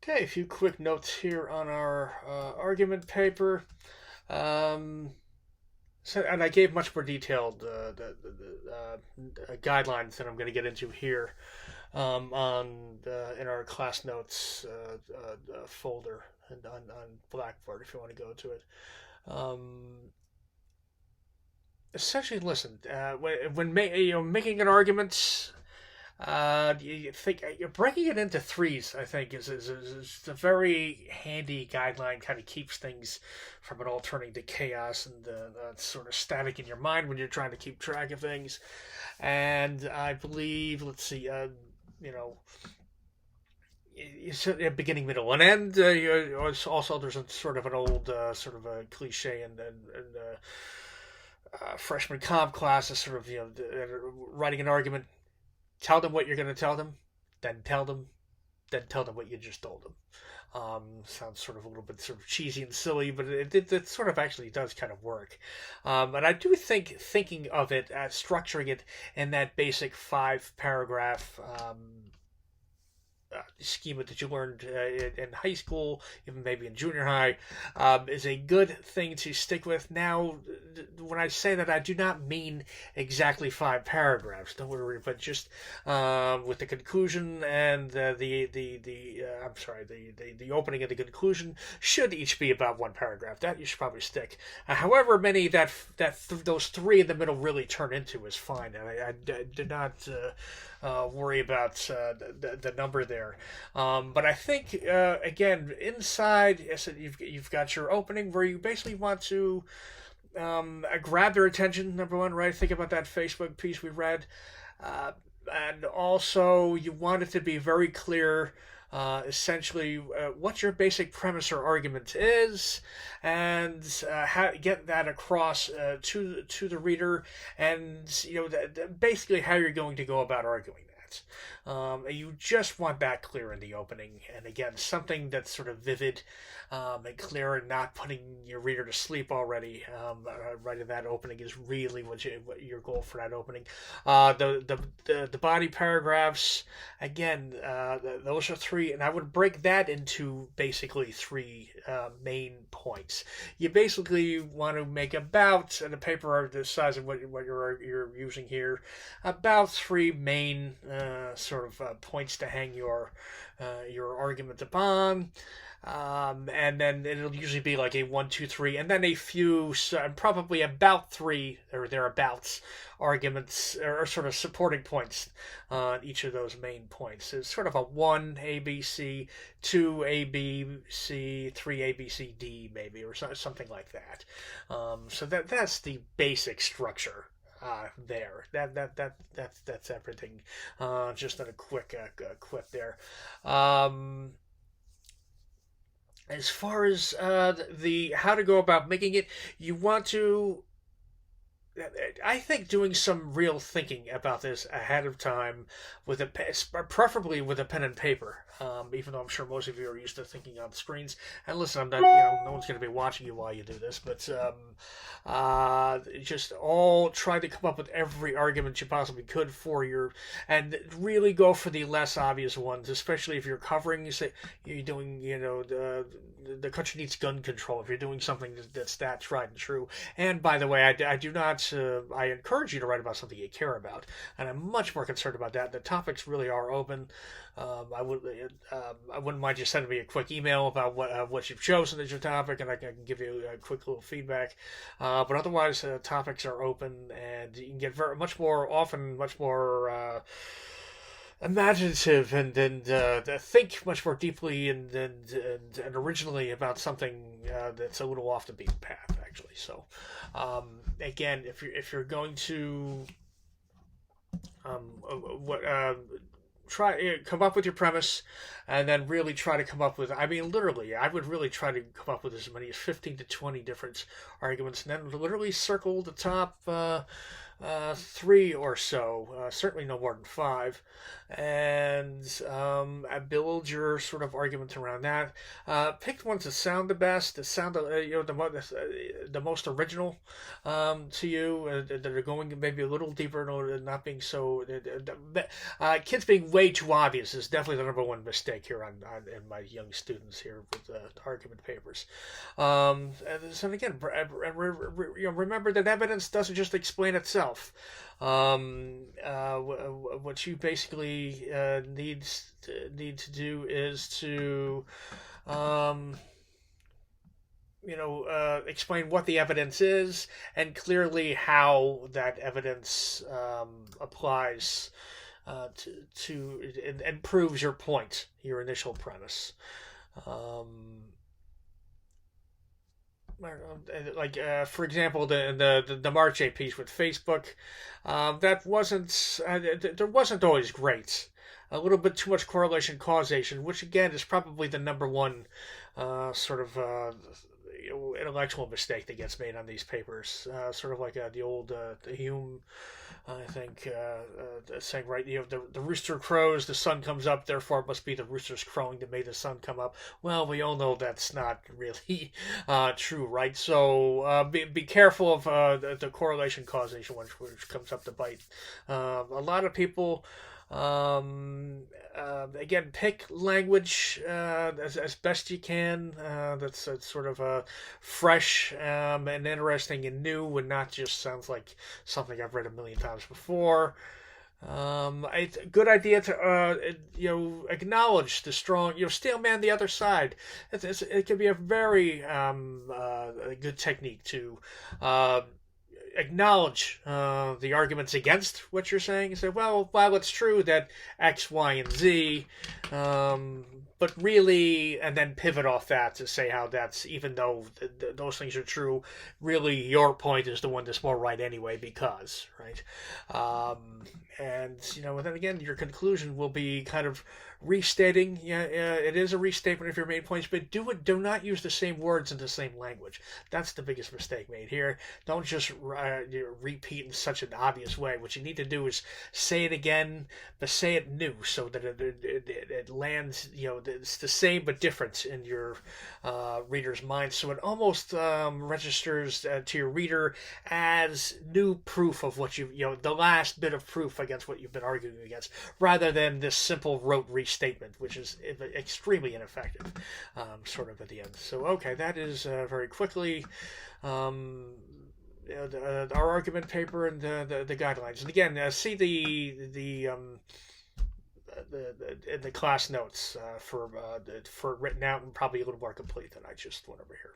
Okay, a few quick notes here on our argument paper. Um, and I gave much more detailed guidelines than I'm going to get into here on in our class notes folder and on Blackboard if you want to go to it. Um, Essentially, listen. Making an argument, you think you're breaking it into threes. I think is a very handy guideline. Kind of keeps things from it all turning to chaos and sort of static in your mind when you're trying to keep track of things. And I believe, let's see, you know, it's a beginning, middle, and end. Also, there's a sort of an old sort of a cliche and freshman comp class is sort of writing an argument. Tell them what you're going to tell them, then tell them what you just told them. Sounds sort of a little bit sort of cheesy and silly, but it sort of actually does kind of work. And I do think thinking of it as structuring it in that basic 5 paragraph schema that you learned in high school, even maybe in junior high, is a good thing to stick with. Now, when I say that, I do not mean exactly 5 paragraphs. Don't worry, but just with the conclusion and I'm sorry, the opening and the conclusion should each be about 1 paragraph. That you should probably stick. However many those three in the middle really turn into is fine, and I do not worry about the number there. But I think again inside, yes, you've got your opening where you basically want to grab their attention. Number one, right? Think about that Facebook piece we read, and also you want it to be very clear. Essentially, what your basic premise or argument is, and how get that across to the reader, and basically how you're going to go about arguing that. You just want that clear in the opening, and again, something that's sort of vivid and clear, and not putting your reader to sleep already. Right in that opening is really what your goal for that opening. The body paragraphs, again, those are three, and I would break that into basically three main points. You basically want to make about, and the paper the size of what you're using here, about three main sort of points to hang your argument upon. And then it'll usually be like a 1, 2, 3, and then a few, probably about three or thereabouts arguments or sort of supporting points on each of those main points. It's sort of a 1 ABC, 2 ABC, 3 ABCD maybe, or something like that. So that's the basic structure there. That's everything. Just on a quick quip there. As far as the how to go about making it, you want to. I think doing some real thinking about this ahead of time, with preferably with a pen and paper. Even though I'm sure most of you are used to thinking on screens. And listen, I'm not, no one's going to be watching you while you do this, but just all try to come up with every argument you possibly could for and really go for the less obvious ones, especially if you're covering. You say you're doing, the country needs gun control. If you're doing something that's tried and true. And by the way, I do not. I encourage you to write about something you care about, and I'm much more concerned about that. The topics really are open. I wouldn't mind you sending me a quick email about what you've chosen as your topic, and I can give you a quick little feedback. But otherwise, topics are open, and you can get much more imaginative and think much more deeply and originally about something that's a little off the beaten path, actually. So, again, if you're going to what try come up with your premise, and then really try to come up with, I mean, literally, I would really try to come up with as many as 15 to 20 different arguments, and then literally circle the top three or so, certainly no more than five, and build your sort of argument around that. Pick ones that sound the best, that sound the most original to you, that are going maybe a little deeper, not being so. Kids being way too obvious is definitely the number one mistake here on in my young students here with argument papers. And so again, remember that evidence doesn't just explain itself. What you basically need to do is to explain what the evidence is and clearly how that evidence applies and proves your point, your initial premise. For example, the Marche piece with Facebook, that wasn't there wasn't always great. A little bit too much correlation causation, which again is probably the number one sort of intellectual mistake that gets made on these papers. Sort of like the old Hume, I think, saying, right, the rooster crows, the sun comes up, therefore it must be the rooster's crowing that made the sun come up. Well, we all know that's not really true, right? So be careful of the correlation causation, which comes up to bite. A lot of people. Again, pick language as best you can that's sort of fresh and interesting and new, and not just sounds like something I've read a million times before. It's a good idea to acknowledge the strong, steel man the other side. It can be a very a good technique to acknowledge the arguments against what you're saying. You say, well, while it's true that X, Y, and Z, but really, and then pivot off that to say how that's, even though those things are true, really your point is the one that's more right anyway, because, right? And then again, your conclusion will be kind of restating. It is a restatement of your main points, but do not use the same words in the same language. That's the biggest mistake made here. Don't just repeat in such an obvious way. What you need to do is say it again, but say it new, so that it lands. It's the same but different in your reader's mind, so it almost registers to your reader as new proof of what the last bit of proof against what you've been arguing against, rather than this simple rote restatement, which is extremely ineffective, sort of at the end. So, okay, that is very quickly our argument paper and the guidelines. And again, see the class notes for written out and probably a little more complete than I just went over here.